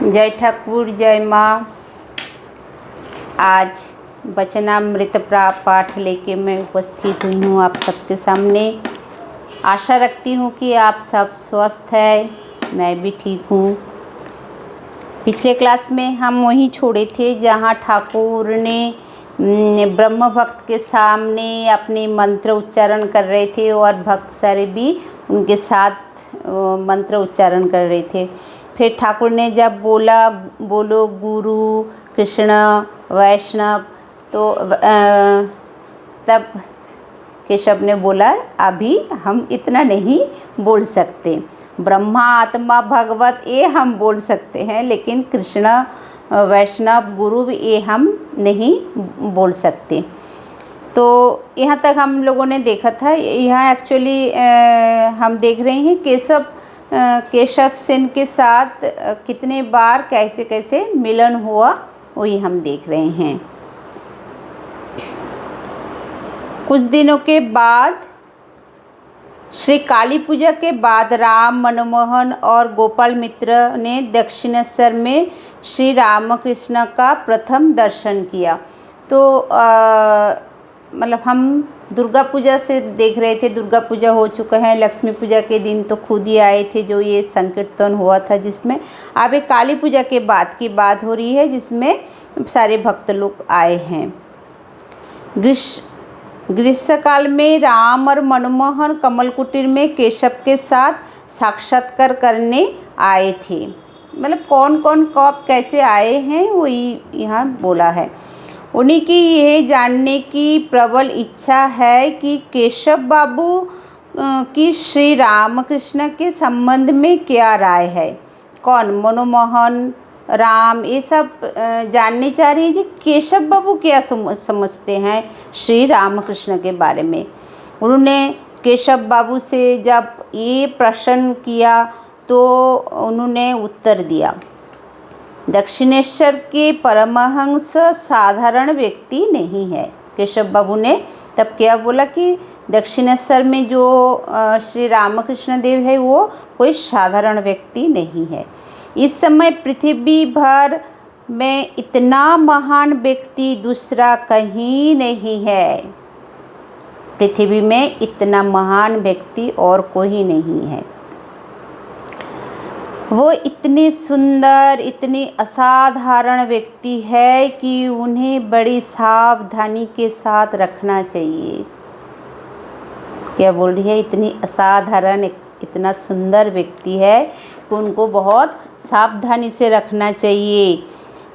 जय ठाकुर, जय माँ। आज वचनामृत पाठ लेके मैं उपस्थित हुई हूँ आप सबके सामने। आशा रखती हूँ कि आप सब स्वस्थ हैं, मैं भी ठीक हूँ। पिछले क्लास में हम वहीं छोड़े थे जहाँ ठाकुर ने ब्रह्म भक्त के सामने अपने मंत्र उच्चारण कर रहे थे और भक्त सारे भी उनके साथ मंत्र उच्चारण कर रहे थे। फिर ठाकुर ने जब बोलो गुरु कृष्ण वैष्णव, तो तब केशव ने बोला अभी हम इतना नहीं बोल सकते, ब्रह्मा आत्मा भगवत ये हम बोल सकते हैं, लेकिन कृष्ण वैष्णव गुरु ये हम नहीं बोल सकते। तो यहाँ तक हम लोगों ने देखा था। यहाँ एक्चुअली हम देख रहे हैं केशव सेन के साथ कितने बार कैसे कैसे मिलन हुआ, वही हम देख रहे हैं। कुछ दिनों के बाद श्री काली पूजा के बाद राम मनमोहन और गोपाल मित्र ने दक्षिणेश्वर में श्री रामकृष्ण का प्रथम दर्शन किया। तो मतलब हम दुर्गा पूजा से देख रहे थे, दुर्गा पूजा हो चुका है, लक्ष्मी पूजा के दिन तो खुद ही आए थे जो ये संकीर्तन हुआ था, जिसमें अब एक काली पूजा के बाद की बात हो रही है जिसमें सारे भक्त लोग आए हैं। ग्रीष्मकाल में राम और मनमोहन कमल कुटीर में केशव के साथ साक्षात्कार करने आए थे। मतलब कौन कौन कब कैसे आए हैं वही यहाँ बोला है। उन्हीं की यह जानने की प्रबल इच्छा है कि केशव बाबू की श्री रामकृष्ण के संबंध में क्या राय है। कौन, मनमोहन, राम, ये सब जानने चाह रही है कि केशव बाबू क्या समझते हैं श्री रामकृष्ण के बारे में। उन्होंने केशव बाबू से जब ये प्रश्न किया तो उन्होंने उत्तर दिया, दक्षिणेश्वर के परमहंस साधारण व्यक्ति नहीं है। केशव बाबू ने तब क्या बोला कि दक्षिणेश्वर में जो श्री रामकृष्ण देव है वो कोई साधारण व्यक्ति नहीं है। इस समय पृथ्वी भर में इतना महान व्यक्ति दूसरा कहीं नहीं है। पृथ्वी में इतना महान व्यक्ति और कोई नहीं है। वो इतने सुंदर, इतने असाधारण व्यक्ति है कि उन्हें बड़ी सावधानी के साथ रखना चाहिए। क्या बोल रही है, इतनी असाधारण, इतना सुंदर व्यक्ति है कि उनको बहुत सावधानी से रखना चाहिए।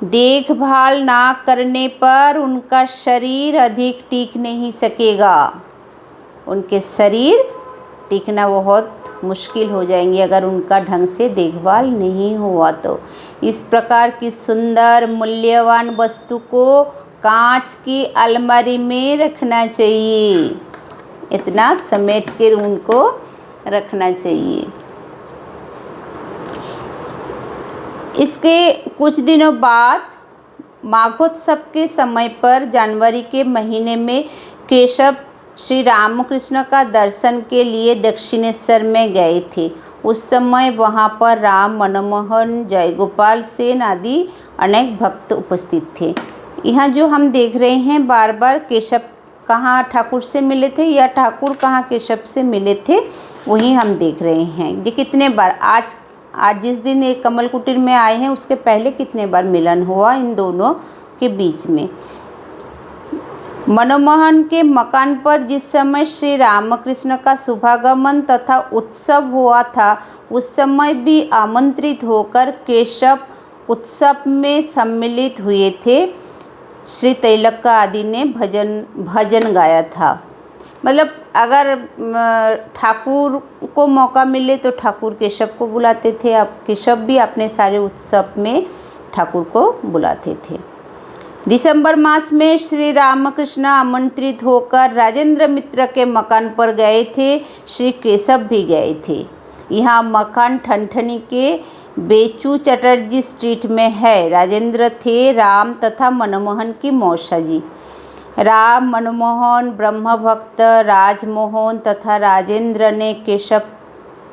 देखभाल ना करने पर उनका शरीर अधिक टिक नहीं सकेगा। उनके शरीर टिकना बहुत मुश्किल हो जाएंगे अगर उनका ढंग से देखभाल नहीं हुआ तो। इस प्रकार की सुंदर मूल्यवान वस्तु को कांच की अलमारी में रखना चाहिए। इतना समेट कर उनको रखना चाहिए। इसके कुछ दिनों बाद माघोत्सव के समय पर जनवरी के महीने में केशव श्री रामकृष्ण का दर्शन के लिए दक्षिणेश्वर में गए थे। उस समय वहाँ पर राम मनमोहन, जयगोपाल सेन आदि अनेक भक्त उपस्थित थे। यहाँ जो हम देख रहे हैं बार बार केशव कहाँ ठाकुर से मिले थे या ठाकुर कहाँ केशव से मिले थे, वही हम देख रहे हैं। ये कितने बार आज जिस दिन ये कमल कुटीर में आए हैं उसके पहले कितने बार मिलन हुआ इन दोनों के बीच में। मनमोहन के मकान पर जिस समय श्री रामकृष्ण का शुभागमन तथा उत्सव हुआ था, उस समय भी आमंत्रित होकर केशव उत्सव में सम्मिलित हुए थे। श्री तैलक आदि ने भजन गाया था। मतलब अगर ठाकुर को मौका मिले तो ठाकुर केशव को बुलाते थे। अब केशव भी अपने सारे उत्सव में ठाकुर को बुलाते थे। दिसंबर मास में श्री रामकृष्ण आमंत्रित होकर राजेंद्र मित्र के मकान पर गए थे। श्री केशव भी गए थे। यहाँ मकान ठनठनी के बेचू चटर्जी स्ट्रीट में है। राजेंद्र थे राम तथा मनमोहन की मौसा जी। राम, मनमोहन, ब्रह्म भक्त, राजमोहन तथा राजेंद्र ने केशव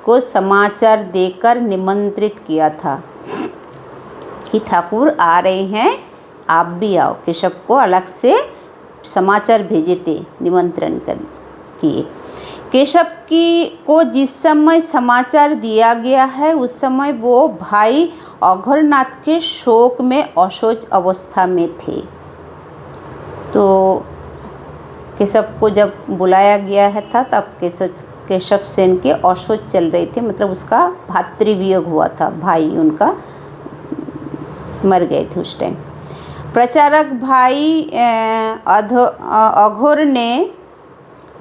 को समाचार देकर निमंत्रित किया था। कि ठाकुर आ रहे हैं, आप भी आओ। केशव को अलग से समाचार भेजे थे, निमंत्रण कर किए। केशव को जिस समय समाचार दिया गया है उस समय वो भाई अघोरनाथ के शोक में अशोच अवस्था में थे। तो केशव को जब बुलाया गया है था तब केशव सेन के अशोच चल रहे थे, मतलब उसका भातृवियोग हुआ था, भाई उनका मर गए थे उस टाइम। प्रचारक भाई अघोर ने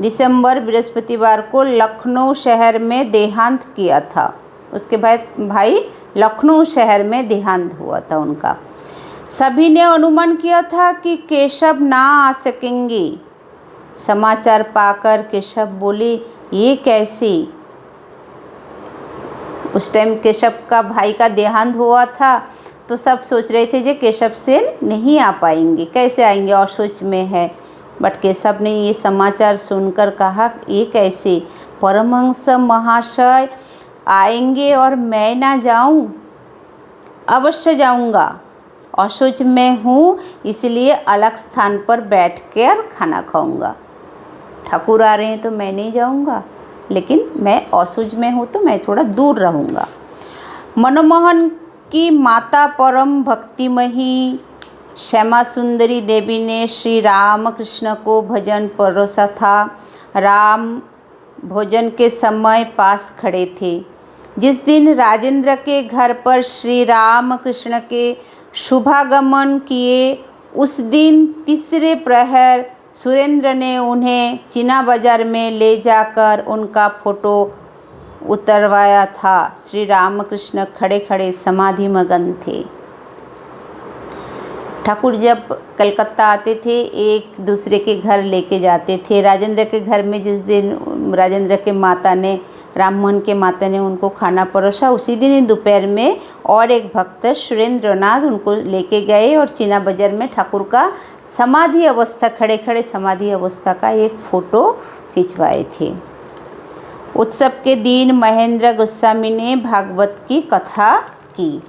दिसंबर बृहस्पतिवार को लखनऊ शहर में देहांत किया था। उसके भाई लखनऊ शहर में देहांत हुआ था उनका। सभी ने अनुमान किया था कि केशव ना आ सकेंगे। समाचार पाकर केशव बोले, ये कैसे? उस टाइम केशव का भाई का देहांत हुआ था तो सब सोच रहे थे कि केशव सेन नहीं आ पाएंगे, कैसे आएंगे, अशोच में है। बट केशव ने ये समाचार सुनकर कहा, ये कैसे? परमहंस महाशय आएंगे और मैं ना जाऊं? अवश्य जाऊंगा, अशोच में हूँ इसलिए अलग स्थान पर बैठकर खाना खाऊंगा। ठाकुर आ रहे हैं तो मैं नहीं जाऊंगा, लेकिन मैं अशोच में हूँ तो मैं थोड़ा दूर रहूँगा। मनमोहन की माता परम भक्तिमयी श्यामा सुंदरी देवी ने श्री रामकृष्ण को भजन परोसा था। राम भोजन के समय पास खड़े थे। जिस दिन राजेंद्र के घर पर श्री रामकृष्ण के शुभागमन किए उस दिन तीसरे प्रहर सुरेंद्र ने उन्हें चीना बाजार में ले जाकर उनका फोटो उतरवाया था। श्री रामकृष्ण खड़े खड़े समाधि मगन थे। ठाकुर जब कलकत्ता आते थे एक दूसरे के घर लेके जाते थे। राजेंद्र के घर में जिस दिन राजेंद्र के माता ने, राममोहन के माता ने उनको खाना परोसा, उसी दिन ही दोपहर में और एक भक्त सुरेंद्रनाथ उनको लेके गए और चीना बाजार में ठाकुर का समाधि अवस्था, खड़े खड़े समाधि अवस्था का एक फ़ोटो खिंचवाए थे। उत्सव के दिन महेंद्र गोस्वामी ने भागवत की कथा की।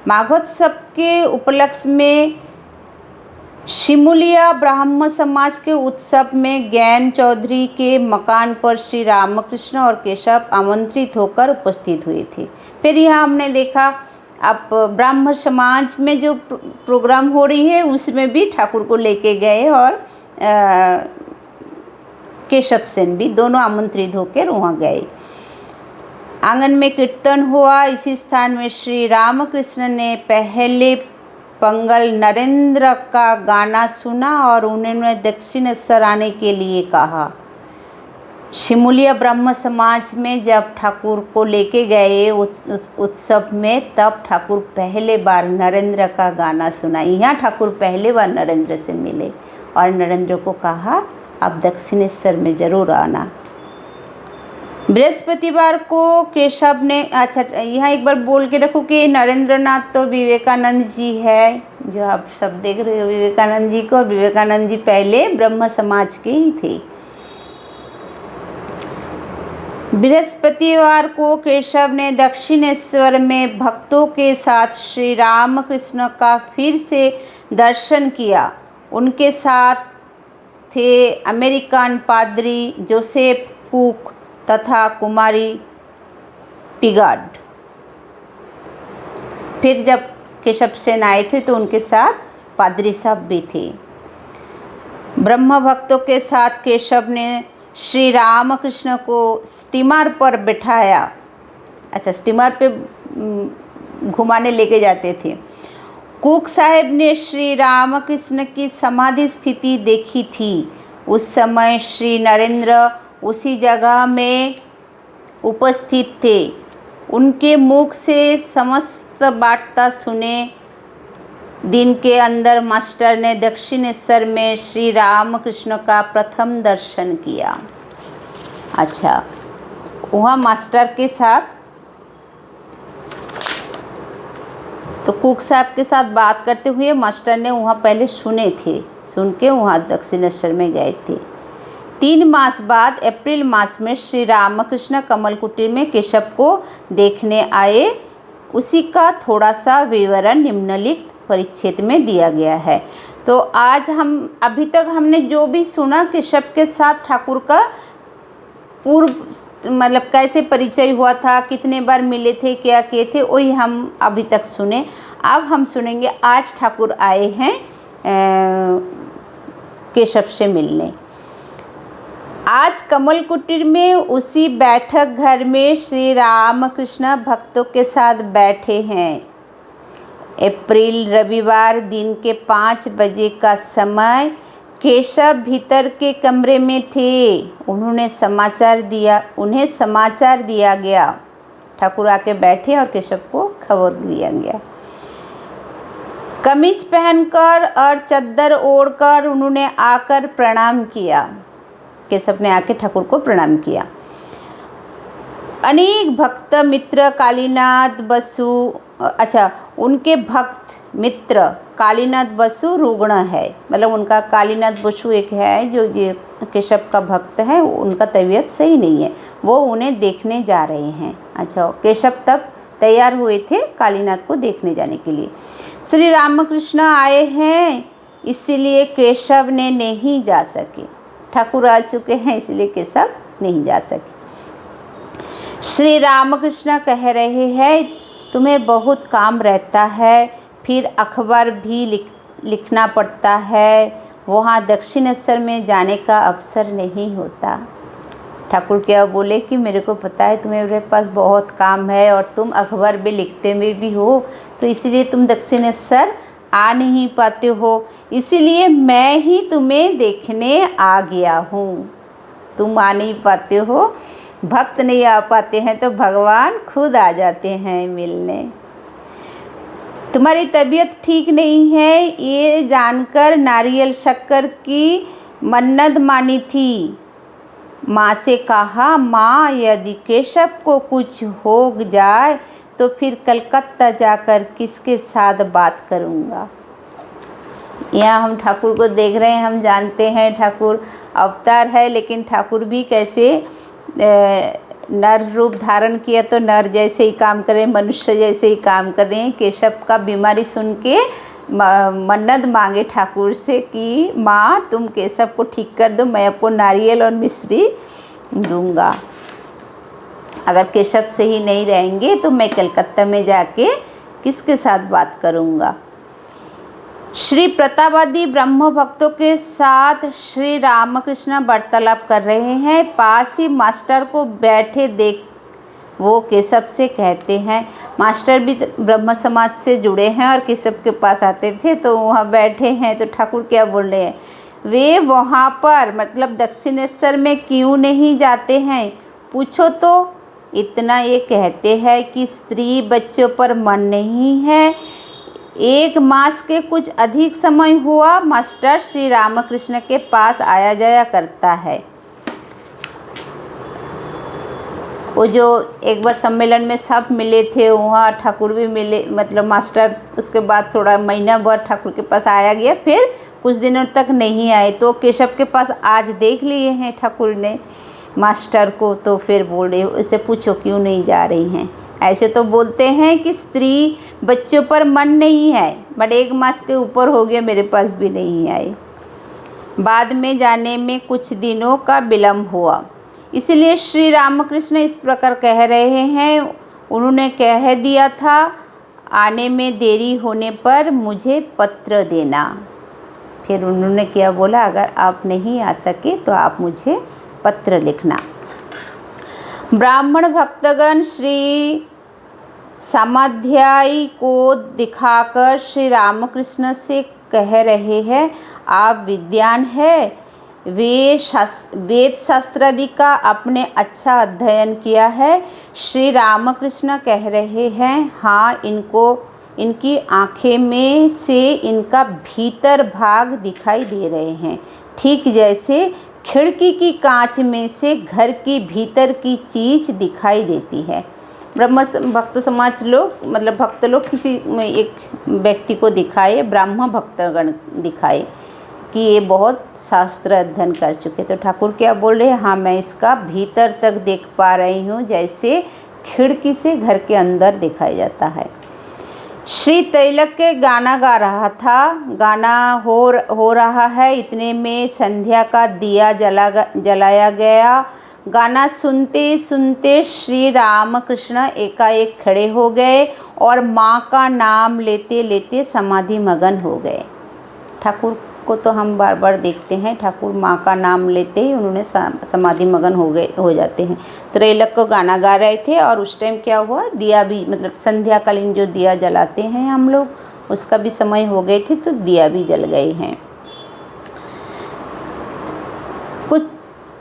माघोत्सव के उपलक्ष्य में शिमुलिया ब्राह्म समाज के उत्सव में ज्ञान चौधरी के मकान पर श्री रामकृष्ण और केशव आमंत्रित होकर उपस्थित हुए थे। फिर यहाँ हमने देखा अब ब्राह्म समाज में जो प्रोग्राम हो रही है उसमें भी ठाकुर को लेके गए और केशव सेन भी दोनों आमंत्रित होकर वहाँ गए। आंगन में कीर्तन हुआ। इसी स्थान में श्री रामकृष्ण ने पहले पंगल नरेंद्र का गाना सुना और उन्होंने दक्षिणेश्वर आने के लिए कहा। शिमुलिया ब्रह्म समाज में जब ठाकुर को लेके गए उत्सव में, तब ठाकुर पहले बार नरेंद्र का गाना सुना। यहाँ ठाकुर पहले बार नरेंद्र से मिले और नरेंद्र को कहा, आप दक्षिणेश्वर में ज़रूर आना। बृहस्पतिवार को केशव ने, अच्छा यहाँ एक बार बोल के रखो कि नरेंद्रनाथ तो विवेकानंद जी है, जो आप सब देख रहे हो विवेकानंद जी को। और विवेकानंद जी पहले ब्रह्म समाज के ही थे। बृहस्पतिवार को केशव ने दक्षिणेश्वर में भक्तों के साथ श्री रामकृष्ण का फिर से दर्शन किया। उनके साथ थे अमेरिकन पादरी जोसेफ कुक तथा कुमारी पिगार्ड। फिर जब केशव सेन आए थे तो उनके साथ पादरी साहब भी थे। ब्रह्म भक्तों के साथ केशव ने श्री रामकृष्ण को स्टीमर पर बिठाया। अच्छा, स्टीमर पे घुमाने लेके जाते थे। कुक साहब ने श्री रामकृष्ण की समाधि स्थिति देखी थी। उस समय श्री नरेंद्र उसी जगह में उपस्थित थे। उनके मुख से समस्त वार्ता सुने। दिन के अंदर मास्टर ने दक्षिणेश्वर में श्री रामकृष्ण का प्रथम दर्शन किया। अच्छा, वहाँ मास्टर के साथ, तो कुक साहब के साथ बात करते हुए मास्टर ने वहाँ पहले सुने थे, सुन के वहाँ दक्षिणेश्वर में गए थे। 3 मास बाद अप्रैल मास में श्री रामकृष्ण कमल कुटीर में केशव को देखने आए। उसी का थोड़ा सा विवरण निम्नलिखित परिच्छेद में दिया गया है। तो आज हम अभी तक हमने जो भी सुना केशव के साथ ठाकुर का पूर्व मतलब कैसे परिचय हुआ था, कितने बार मिले थे, क्या किए थे, वही हम अभी तक सुने। अब हम सुनेंगे आज ठाकुर आए हैं केशव से मिलने। आज कमल कुटीर में उसी बैठक घर में श्री रामकृष्ण भक्तों के साथ बैठे हैं। अप्रैल रविवार दिन के 5 बजे का समय। केशव भीतर के कमरे में थे। उन्हें समाचार दिया गया। ठाकुर आके बैठे और केशव को खबर दिया गया। कमीज पहनकर और चद्दर ओढ़कर उन्होंने आकर प्रणाम किया। केशव ने आके ठाकुर को प्रणाम किया। अनेक भक्त मित्र कालीनाथ बसु उनके भक्त मित्र कालीनाथ बसु रुग्ण है, मतलब उनका कालीनाथ बसु एक है जो ये केशव का भक्त है, उनका तबीयत सही नहीं है, वो उन्हें देखने जा रहे हैं। अच्छा, केशव तब तैयार हुए थे कालीनाथ को देखने जाने के लिए। श्री रामकृष्ण आए हैं इसलिए केशव ने नहीं जा सके। ठाकुर आ चुके हैं इसलिए केशव नहीं जा सके। श्री रामकृष्ण कह रहे हैं तुम्हें बहुत काम रहता है, फिर अखबार भी लिखना पड़ता है, वहाँ दक्षिणेश्वर में जाने का अवसर नहीं होता। ठाकुर क्या बोले कि मेरे को पता है तुम्हारे पास बहुत काम है और तुम अखबार भी लिखते में भी हो, तो इसलिए तुम दक्षिणेश्वर आ नहीं पाते हो, इसीलिए मैं ही तुम्हें देखने आ गया हूँ। तुम आ नहीं पाते हो, भक्त नहीं आ पाते हैं तो भगवान खुद आ जाते हैं मिलने। तुम्हारी तबीयत ठीक नहीं है ये जानकर नारियल शक्कर की मन्नत मानी थी। माँ से कहा माँ यदि केशव को कुछ हो जाए तो फिर कलकत्ता जाकर किसके साथ बात करूँगा। यहाँ हम ठाकुर को देख रहे हैं, हम जानते हैं ठाकुर अवतार है, लेकिन ठाकुर भी कैसे नर रूप धारण किया तो नर जैसे ही काम करें, मनुष्य जैसे ही काम करें। केशव का बीमारी सुन के मन्नत मांगे ठाकुर से कि माँ तुम केशव को ठीक कर दो, मैं आपको नारियल और मिश्री दूंगा। अगर केशव से ही नहीं रहेंगे तो मैं कलकत्ता में जाके किसके साथ बात करूँगा। श्री प्रतापवादी ब्रह्म भक्तों के साथ श्री रामकृष्ण वार्तालाप कर रहे हैं। पास ही मास्टर को बैठे देख वो केशव से कहते हैं, मास्टर भी ब्रह्म समाज से जुड़े हैं और केशव के पास आते थे तो वहाँ बैठे हैं। तो ठाकुर क्या बोल रहे हैं, वे वहाँ पर मतलब दक्षिणेश्वर में क्यों नहीं जाते हैं, पूछो तो। इतना ये कहते हैं कि स्त्री बच्चों पर मन नहीं है। 1 मास के कुछ अधिक समय हुआ मास्टर श्री रामकृष्ण के पास आया जाया करता है। वो जो एक बार सम्मेलन में सब मिले थे वहाँ ठाकुर भी मिले, मतलब मास्टर उसके बाद थोड़ा महीना भर ठाकुर के पास आया गया, फिर कुछ दिनों तक नहीं आए। तो केशव के पास आज देख लिए हैं ठाकुर ने मास्टर को, तो फिर बोल रहे उसे पूछो क्यों नहीं जा रही हैं। ऐसे तो बोलते हैं कि स्त्री बच्चों पर मन नहीं है, बट 1 मास के ऊपर हो गया मेरे पास भी नहीं आए। बाद में जाने में कुछ दिनों का विलम्ब हुआ, इसलिए श्री रामकृष्ण इस प्रकार कह रहे हैं। उन्होंने कह दिया था आने में देरी होने पर मुझे पत्र देना। फिर उन्होंने क्या बोला, अगर आप नहीं आ सके तो आप मुझे पत्र लिखना। ब्राह्मण भक्तगण श्री समाध्यायी को दिखाकर श्री रामकृष्ण से कह रहे हैं, आप विद्वान है, वेद शास्त्रादि का आपने अच्छा अध्ययन किया है। श्री रामकृष्ण कह रहे हैं, हाँ, इनकी आँखें में से इनका भीतर भाग दिखाई दे रहे हैं, ठीक जैसे खिड़की की कांच में से घर की भीतर की चीज़ दिखाई देती है। भक्त समाज लोग मतलब भक्त लोग किसी एक व्यक्ति को दिखाए, ब्राह्मण भक्तगण दिखाए कि ये बहुत शास्त्र अध्ययन कर चुके। तो ठाकुर क्या बोल रहे हैं, हाँ मैं इसका भीतर तक देख पा रही हूँ, जैसे खिड़की से घर के अंदर दिखाया जाता है। श्री त्रैलोक्य गाना गा रहा था। गाना हो रहा है, इतने में संध्या का दिया जलाया गया। गाना सुनते सुनते श्री रामकृष्ण एकाएक खड़े हो गए और माँ का नाम लेते लेते समाधि मगन हो गए। ठाकुर को तो हम बार बार देखते हैं, ठाकुर माँ का नाम लेते ही उन्होंने समाधि मगन हो जाते हैं। त्रैलोक्य को गाना गा रहे थे और उस टाइम क्या हुआ, दिया भी, मतलब संध्याकालीन जो दिया जलाते हैं हम लोग, उसका भी समय हो गए थे, तो दिया भी जल गए हैं।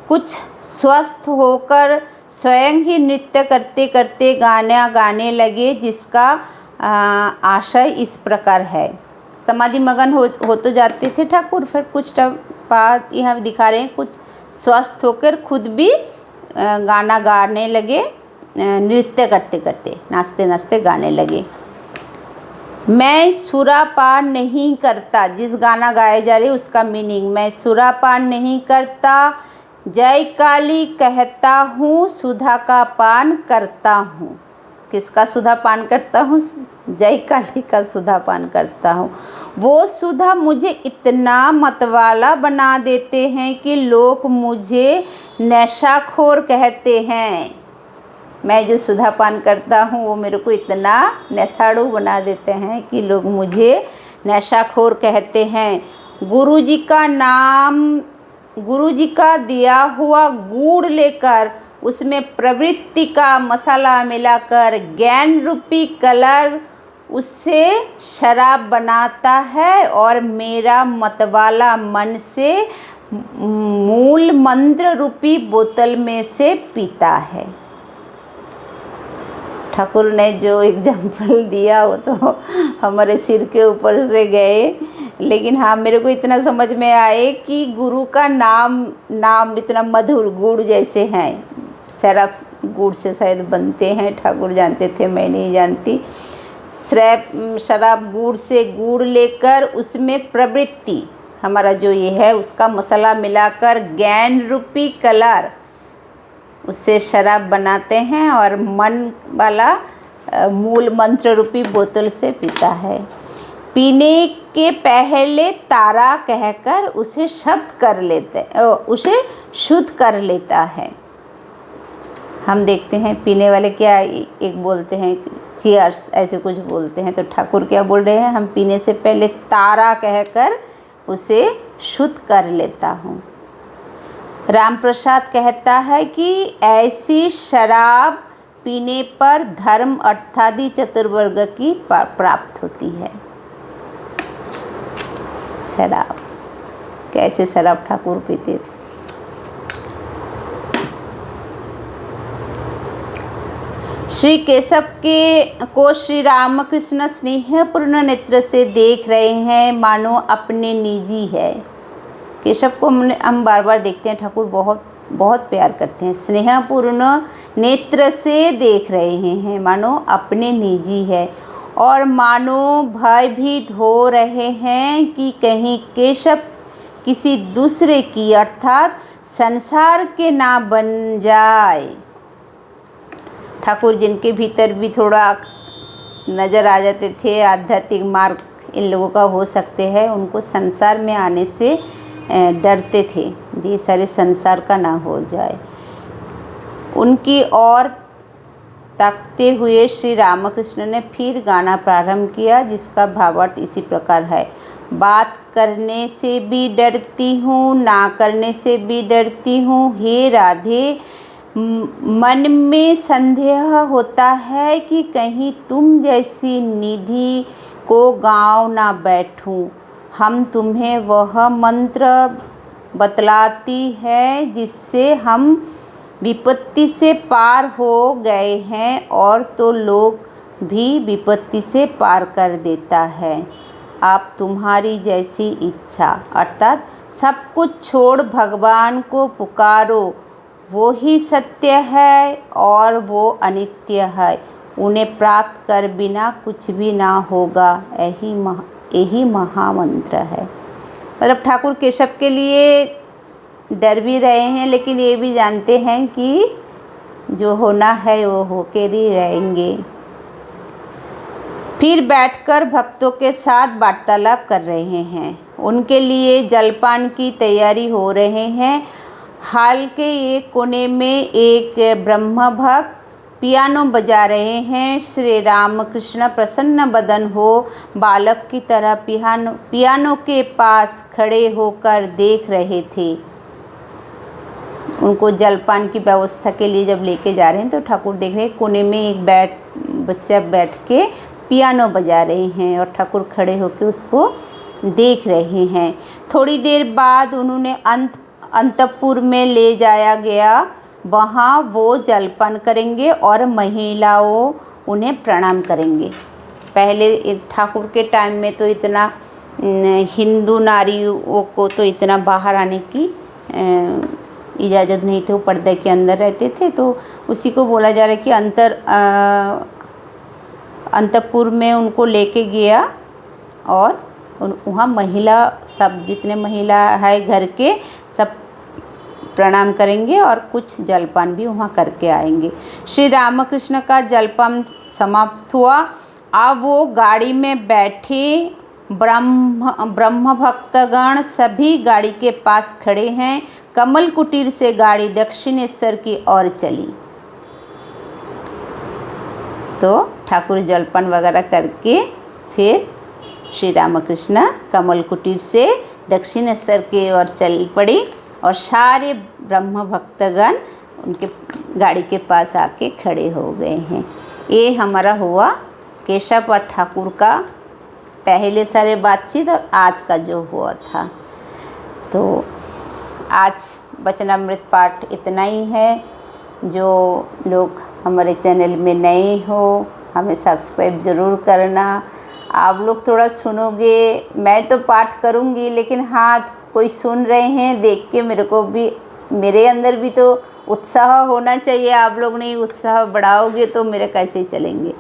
कुछ स्वस्थ होकर स्वयं ही नृत्य करते करते गाना गाने लगे, जिसका आशय इस प्रकार है। समाधि मगन हो तो जाते थे ठाकुर, फिर कुछ बात यहाँ दिखा रहे हैं, कुछ स्वस्थ होकर खुद भी गाना गाने लगे, नृत्य करते करते, नाचते नाचते गाने लगे। मैं सुरापान नहीं करता, जिस गाना गाया जा रही है उसका मीनिंग, मैं सुरापान नहीं करता, जय काली कहता हूँ, सुधा का पान करता हूँ। किसका सुधा पान करता हूँ? जय काली का सुधा पान करता हूँ। वो सुधा मुझे इतना मतवाला बना देते हैं कि लोग मुझे नशाखोर कहते हैं। मैं जो सुधा पान करता हूँ वो मेरे को इतना नशाड़ू बना देते हैं कि लोग मुझे नशाखोर कहते हैं। गुरुजी का दिया हुआ गुड़ लेकर उसमें प्रवृत्ति का मसाला मिलाकर ज्ञान रूपी कलर उससे शराब बनाता है और मेरा मतवाला मन से मूल मंत्र रूपी बोतल में से पीता है। ठाकुर ने जो एग्जाम्पल दिया वो तो हमारे सिर के ऊपर से गए, लेकिन हाँ मेरे को इतना समझ में आए कि गुरु का नाम इतना मधुर, गुड़ जैसे हैं। शराब गुड़ से शायद बनते हैं, ठाकुर जानते थे, मैं नहीं जानती। शराब गुड़ से गुड़ लेकर उसमें प्रवृत्ति हमारा जो ये है उसका मसाला मिलाकर ज्ञान रूपी कलर उससे शराब बनाते हैं और मन वाला मूल मंत्र रूपी बोतल से पीता है। पीने के पहले तारा कहकर उसे उसे शुद्ध कर लेता है। हम देखते हैं पीने वाले क्या एक बोलते हैं चीयर्स, ऐसे कुछ बोलते हैं, तो ठाकुर क्या बोल रहे हैं, हम पीने से पहले तारा कहकर उसे शुद्ध कर लेता हूँ। राम प्रसाद कहता है कि ऐसी शराब पीने पर धर्म अर्थादि चतुर्वर्ग की प्राप्त होती है। शराब, कैसे शराब ठाकुर पीते थे। श्री केशव को श्री रामकृष्ण स्नेहपूर्ण नेत्र से देख रहे हैं, मानो अपने निजी है। केशव को हम बार बार देखते हैं, ठाकुर बहुत बहुत प्यार करते हैं। स्नेहपूर्ण नेत्र से देख रहे हैं, मानो अपने निजी है, और मानो भयभीत हो रहे हैं कि कहीं केशव किसी दूसरे की अर्थात संसार के ना बन जाए। ठाकुर जिनके भीतर भी थोड़ा नज़र आ जाते थे, आध्यात्मिक मार्ग इन लोगों का हो सकते हैं, उनको संसार में आने से डरते थे, ये सारे संसार का ना हो जाए। उनकी ओर ताकते हुए श्री रामकृष्ण ने फिर गाना प्रारंभ किया, जिसका भावार्थ इसी प्रकार है। बात करने से भी डरती हूँ, ना करने से भी डरती हूँ, हे राधे। मन में संदेह होता है कि कहीं तुम जैसी निधि को गाँव ना बैठूं। हम तुम्हें वह मंत्र बतलाती है जिससे हम विपत्ति से पार हो गए हैं, और तो लोग भी विपत्ति से पार कर देता है। आप तुम्हारी जैसी इच्छा, अर्थात सब कुछ छोड़ भगवान को पुकारो, वो ही सत्य है और वो अनित्य है। उन्हें प्राप्त कर बिना कुछ भी ना होगा, यही महामंत्र है। मतलब ठाकुर केशव के लिए डर भी रहे हैं, लेकिन ये भी जानते हैं कि जो होना है वो होकर ही रहेंगे। फिर बैठकर भक्तों के साथ वार्तालाप कर रहे हैं। उनके लिए जलपान की तैयारी हो रहे हैं। हाल के एक कोने में एक ब्रह्म भक्त पियानो बजा रहे हैं। श्री रामकृष्ण प्रसन्न बदन हो बालक की तरह पियानो के पास खड़े होकर देख रहे थे। उनको जलपान की व्यवस्था के लिए जब लेके जा रहे हैं तो ठाकुर देख रहे हैं कोने में एक बच्चा बैठ के पियानो बजा रहे हैं और ठाकुर खड़े होकर उसको देख रहे हैं। थोड़ी देर बाद उन्होंने अंतपुर में ले जाया गया। वहाँ वो जलपान करेंगे और महिलाओं उन्हें प्रणाम करेंगे। पहले ठाकुर के टाइम में तो इतना हिंदू नारियों को तो इतना बाहर आने की इजाज़त नहीं थी, वो पर्दे के अंदर रहते थे। तो उसी को बोला जा रहा है कि अंतपुर में उनको लेके गया और वहाँ महिला सब जितने महिला है घर के सब प्रणाम करेंगे और कुछ जलपान भी वहाँ करके आएंगे। श्री रामकृष्ण का जलपान समाप्त हुआ। अब वो गाड़ी में बैठे ब्रह्म भक्तगण सभी गाड़ी के पास खड़े हैं। कमल कुटीर से गाड़ी दक्षिणेश्वर की ओर चली। तो ठाकुर जलपान वगैरह करके फिर श्री रामकृष्ण कमल कुटीर से दक्षिणेश्वर की ओर चल पड़ी और सारे ब्रह्म भक्तगण उनके गाड़ी के पास आके खड़े हो गए हैं। ये हमारा हुआ केशव और ठाकुर का पहले सारे बातचीत और आज का जो हुआ था। तो आज वचनामृत पाठ इतना ही है। जो लोग हमारे चैनल में नए हो हमें सब्सक्राइब ज़रूर करना। आप लोग थोड़ा सुनोगे, मैं तो पाठ करूँगी लेकिन हाँ कोई सुन रहे हैं देख के मेरे को भी, मेरे अंदर भी तो उत्साह होना चाहिए। आप लोग नहीं उत्साह बढ़ाओगे तो मेरे कैसे चलेंगे।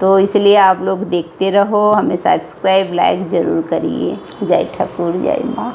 तो इसलिए आप लोग देखते रहो, हमें सब्सक्राइब लाइक ज़रूर करिए। जय ठाकुर, जय माँ।